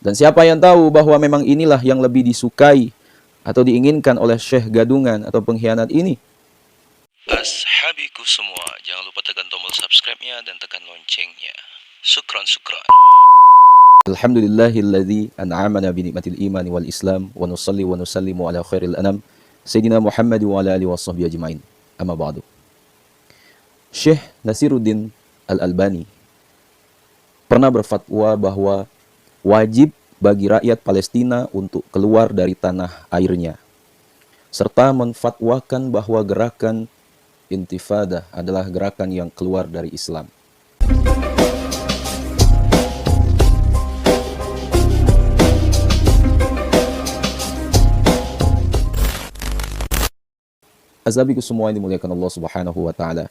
Dan siapa yang tahu bahwa memang inilah yang lebih disukai atau diinginkan oleh Syekh gadungan atau pengkhianat ini? Ashabiku semua, jangan lupa tekan tombol subscribe-nya dan tekan loncengnya. Sukron, sukron. Alhamdulillahilladzi an'amana bi ni'matil iman wal islam wa nusalli wa nusallimu ala khairil anam Sayyidina Muhammad wa ala alihi washabbihi ajmain. Amma ba'du. Syekh Nasiruddin Al-Albani pernah berfatwa bahwa wajib bagi rakyat Palestina untuk keluar dari tanah airnya, serta menfatwakan bahwa gerakan intifada adalah gerakan yang keluar dari Islam. Azabiku semua yang dimuliakan Allah Subhanahu wa taala.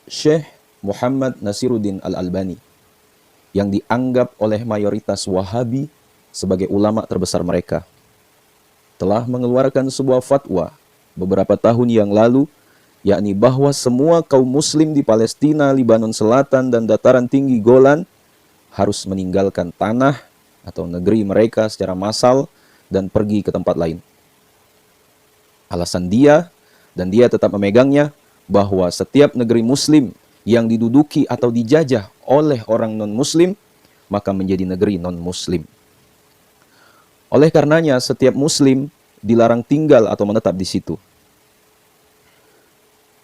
Syekh Muhammad Nasiruddin Al-Albani yang dianggap oleh mayoritas Wahabi sebagai ulama terbesar mereka telah mengeluarkan sebuah fatwa beberapa tahun yang lalu, yakni bahwa semua kaum muslim di Palestina, Libanon Selatan, dan dataran tinggi Golan harus meninggalkan tanah atau negeri mereka secara massal dan pergi ke tempat lain. Alasan dia, dan dia tetap memegangnya, bahwa setiap negeri muslim yang diduduki atau dijajah oleh orang non-muslim, maka menjadi negeri non-muslim. Oleh karenanya, setiap muslim dilarang tinggal atau menetap di situ.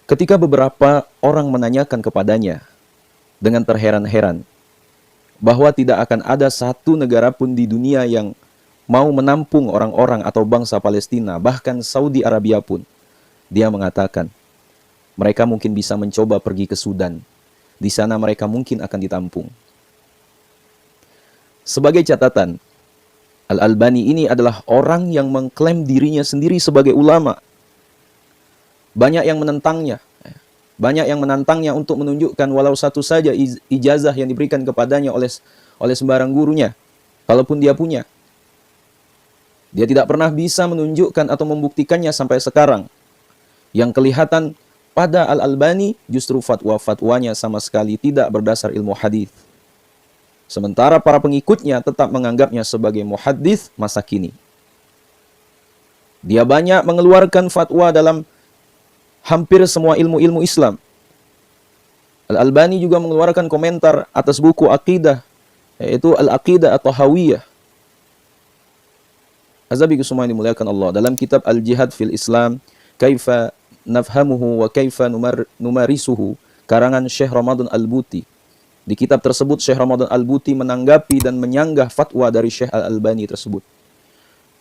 Ketika beberapa orang menanyakan kepadanya dengan terheran-heran bahwa tidak akan ada satu negara pun di dunia yang mau menampung orang-orang atau bangsa Palestina, bahkan Saudi Arabia pun, dia mengatakan, mereka mungkin bisa mencoba pergi ke Sudan. Di sana mereka mungkin akan ditampung. Sebagai catatan, Al-Albani ini adalah orang yang mengklaim dirinya sendiri sebagai ulama. Banyak yang menentangnya. Banyak yang menantangnya untuk menunjukkan walau satu saja ijazah yang diberikan kepadanya oleh sembarang gurunya, kalaupun dia punya. Dia tidak pernah bisa menunjukkan atau membuktikannya sampai sekarang. Yang kelihatan pada Al-Albani justru fatwa-fatwanya sama sekali tidak berdasar ilmu hadis. Sementara para pengikutnya tetap menganggapnya sebagai muhaddits masa kini. Dia banyak mengeluarkan fatwa dalam hampir semua ilmu-ilmu Islam. Al-Albani juga mengeluarkan komentar atas buku akidah, yaitu Al-Aqidah atau Hawiyah. Azabiku semua yang dimuliakan Allah, dalam kitab Al-Jihad fil Islam, Kaifa Nafhamuhu wa Kaifa Numarisuhu, karangan Syekh Ramadan Al-Buti. Di kitab tersebut, Syekh Ramadan Al-Buti menanggapi dan menyanggah fatwa dari Syekh Al-Albani tersebut.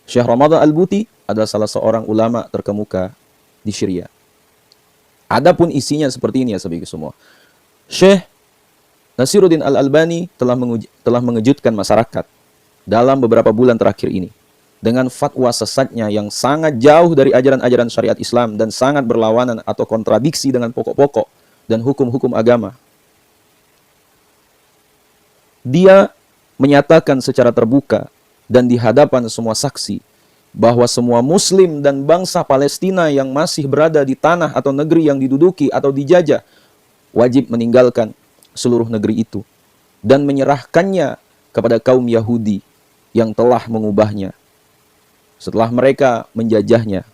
Syekh Ramadan Al-Buti adalah salah seorang ulama terkemuka di Syria. Adapun isinya seperti ini ya sahabat semua. Syekh Nasiruddin Al-Albani telah mengejutkan masyarakat dalam beberapa bulan terakhir ini dengan fatwa sesatnya yang sangat jauh dari ajaran-ajaran syariat Islam dan sangat berlawanan atau kontradiksi dengan pokok-pokok dan hukum-hukum agama. Dia menyatakan secara terbuka dan di hadapan semua saksi bahwa semua muslim dan bangsa Palestina yang masih berada di tanah atau negeri yang diduduki atau dijajah wajib meninggalkan seluruh negeri itu dan menyerahkannya kepada kaum Yahudi yang telah mengubahnya setelah mereka menjajahnya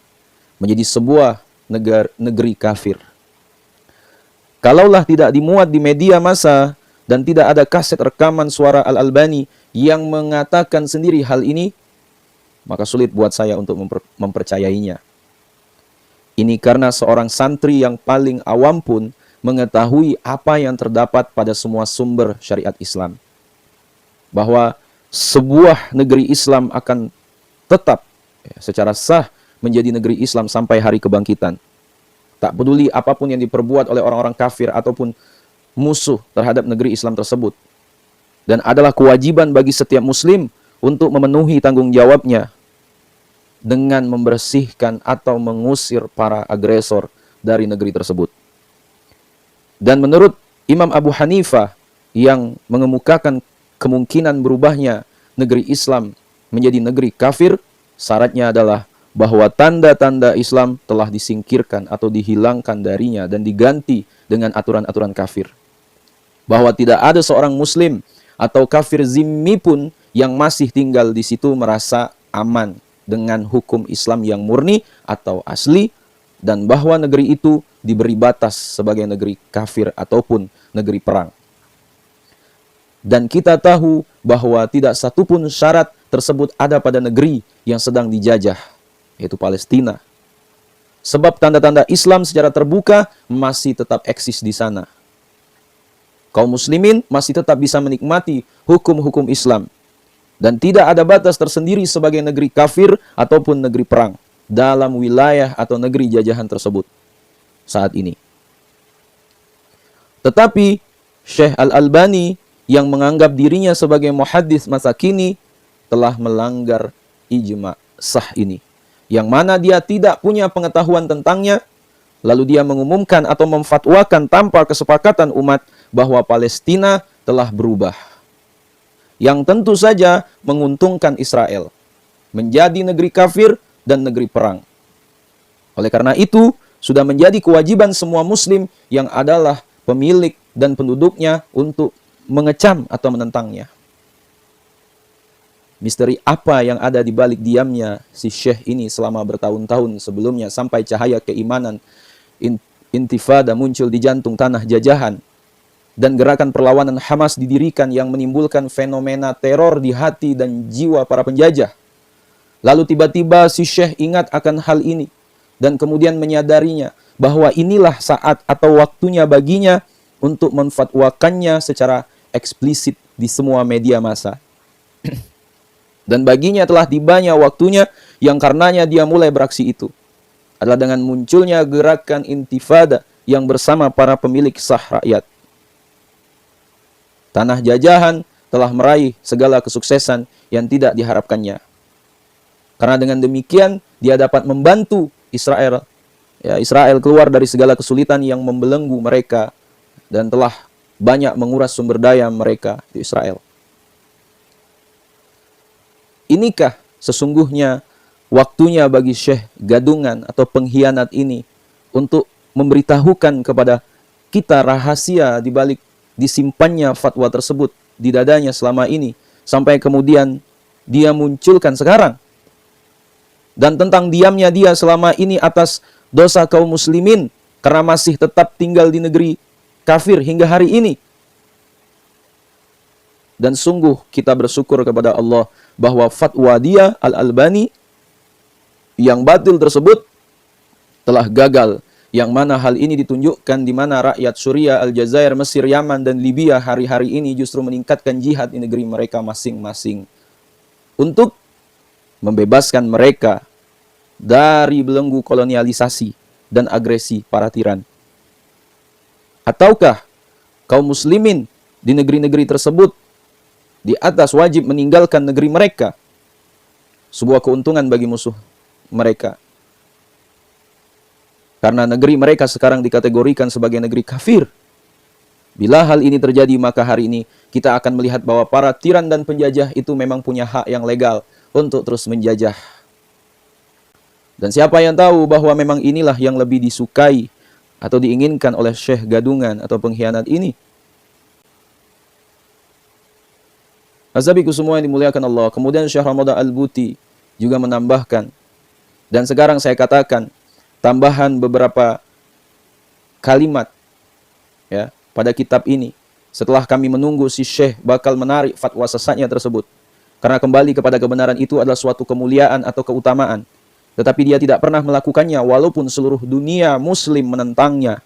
menjadi sebuah negeri kafir. Kalaulah tidak dimuat di media massa dan tidak ada kaset rekaman suara Al-Albani yang mengatakan sendiri hal ini, maka sulit buat saya untuk mempercayainya. Ini karena seorang santri yang paling awam pun mengetahui apa yang terdapat pada semua sumber syariat Islam. Bahwa sebuah negeri Islam akan tetap secara sah menjadi negeri Islam sampai hari kebangkitan. Tak peduli apapun yang diperbuat oleh orang-orang kafir ataupun musuh terhadap negeri Islam tersebut. Dan adalah kewajiban bagi setiap muslim untuk memenuhi tanggung jawabnya dengan membersihkan atau mengusir para agresor dari negeri tersebut. Dan menurut Imam Abu Hanifah yang mengemukakan kemungkinan berubahnya negeri Islam menjadi negeri kafir, syaratnya adalah bahwa tanda-tanda Islam telah disingkirkan atau dihilangkan darinya dan diganti dengan aturan-aturan kafir. Bahwa tidak ada seorang muslim atau kafir zimmi pun yang masih tinggal di situ merasa aman dengan hukum Islam yang murni atau asli, dan bahwa negeri itu diberi batas sebagai negeri kafir ataupun negeri perang. Dan kita tahu bahwa tidak satupun syarat tersebut ada pada negeri yang sedang dijajah, yaitu Palestina. Sebab tanda-tanda Islam secara terbuka masih tetap eksis di sana. Kaum muslimin masih tetap bisa menikmati hukum-hukum Islam. Dan tidak ada batas tersendiri sebagai negeri kafir ataupun negeri perang dalam wilayah atau negeri jajahan tersebut saat ini. Tetapi Syekh Al-Albani yang menganggap dirinya sebagai muhaddits masa kini telah melanggar ijma sah ini, yang mana dia tidak punya pengetahuan tentangnya, lalu dia mengumumkan atau memfatwakan tanpa kesepakatan umat bahwa Palestina telah berubah, yang tentu saja menguntungkan Israel menjadi negeri kafir dan negeri perang. Oleh karena itu, sudah menjadi kewajiban semua muslim yang adalah pemilik dan penduduknya untuk mengecam atau menentangnya. Misteri apa yang ada di balik diamnya si Syekh ini selama bertahun-tahun sebelumnya sampai cahaya keimanan intifada muncul di jantung tanah jajahan dan gerakan perlawanan Hamas didirikan yang menimbulkan fenomena teror di hati dan jiwa para penjajah. Lalu tiba-tiba si Syekh ingat akan hal ini dan kemudian menyadarinya bahwa inilah saat atau waktunya baginya untuk memfatwakannya secara eksplisit di semua media massa. Dan baginya telah tibanya waktunya yang karenanya dia mulai beraksi itu adalah dengan munculnya gerakan intifada yang bersama para pemilik sah rakyat. Tanah jajahan telah meraih segala kesuksesan yang tidak diharapkannya. Karena dengan demikian dia dapat membantu Israel, Israel keluar dari segala kesulitan yang membelenggu mereka dan telah banyak menguras sumber daya mereka di Israel. Inikah sesungguhnya waktunya bagi Syekh gadungan atau pengkhianat ini untuk memberitahukan kepada kita rahasia di balik disimpannya fatwa tersebut di dadanya selama ini, sampai kemudian dia munculkan sekarang. Dan tentang diamnya dia selama ini atas dosa kaum muslimin karena masih tetap tinggal di negeri kafir hingga hari ini. Dan sungguh kita bersyukur kepada Allah bahwa fatwa dia Al-Albani yang batil tersebut telah gagal, yang mana hal ini ditunjukkan di mana rakyat Suriah, Aljazair, Mesir, Yaman, dan Libya hari-hari ini justru meningkatkan jihad di negeri mereka masing-masing untuk membebaskan mereka dari belenggu kolonialisasi dan agresi para tiran. Ataukah kaum muslimin di negeri-negeri tersebut di atas wajib meninggalkan negeri mereka, sebuah keuntungan bagi musuh mereka. Karena negeri mereka sekarang dikategorikan sebagai negeri kafir. Bila hal ini terjadi, maka hari ini kita akan melihat bahwa para tiran dan penjajah itu memang punya hak yang legal untuk terus menjajah. Dan siapa yang tahu bahwa memang inilah yang lebih disukai atau diinginkan oleh Syekh gadungan atau pengkhianat ini. Azabiku semua yang dimuliakan Allah. Kemudian Syekh Ramadan Al-Buti juga menambahkan, dan sekarang saya katakan tambahan beberapa kalimat ya pada kitab ini setelah kami menunggu si Syekh bakal menarik fatwa sesatnya tersebut, karena kembali kepada kebenaran itu adalah suatu kemuliaan atau keutamaan, tetapi dia tidak pernah melakukannya walaupun seluruh dunia muslim menentangnya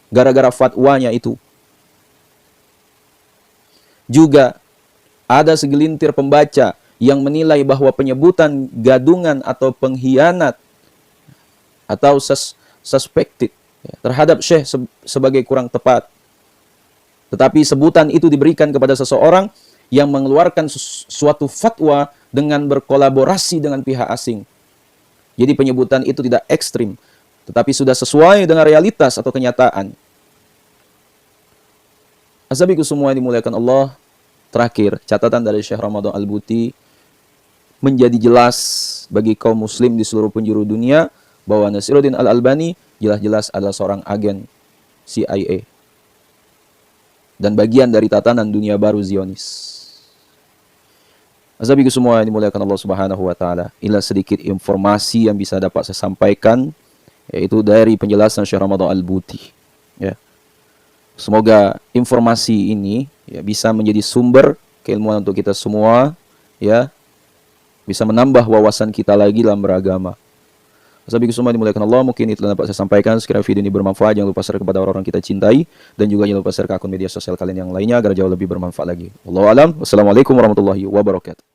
gara-gara fatwanya itu. Juga ada segelintir pembaca yang menilai bahwa penyebutan gadungan atau pengkhianat atau suspected terhadap Syekh sebagai kurang tepat. Tetapi sebutan itu diberikan kepada seseorang yang mengeluarkan suatu fatwa dengan berkolaborasi dengan pihak asing. Jadi penyebutan itu tidak ekstrim, tetapi sudah sesuai dengan realitas atau kenyataan. Azabiku semua yang dimuliakan Allah. Terakhir, catatan dari Syekh Ramadan Al-Buti menjadi jelas bagi kaum muslim di seluruh penjuru dunia bahwa Nasiruddin Al-Albani jelas-jelas adalah seorang agen CIA dan bagian dari tatanan dunia baru Zionis. Azabiku semua yang dimuliakan Allah Subhanahu wa taala. Inilah sedikit informasi yang bisa dapat saya sampaikan, yaitu dari penjelasan Syekh Ramadan Al-Buti. Ya. Semoga informasi ini ya, bisa menjadi sumber keilmuan untuk kita semua, ya. Bisa menambah wawasan kita lagi dalam beragama. Azabiku semua dimuliakan Allah, mungkin itu yang dapat saya sampaikan. Sekiranya video ini bermanfaat, jangan lupa share kepada orang-orang kita cintai, dan juga jangan lupa share ke akun media sosial kalian yang lainnya agar jauh lebih bermanfaat lagi. Wallahu a'lam. Wassalamualaikum warahmatullahi wabarakatuh.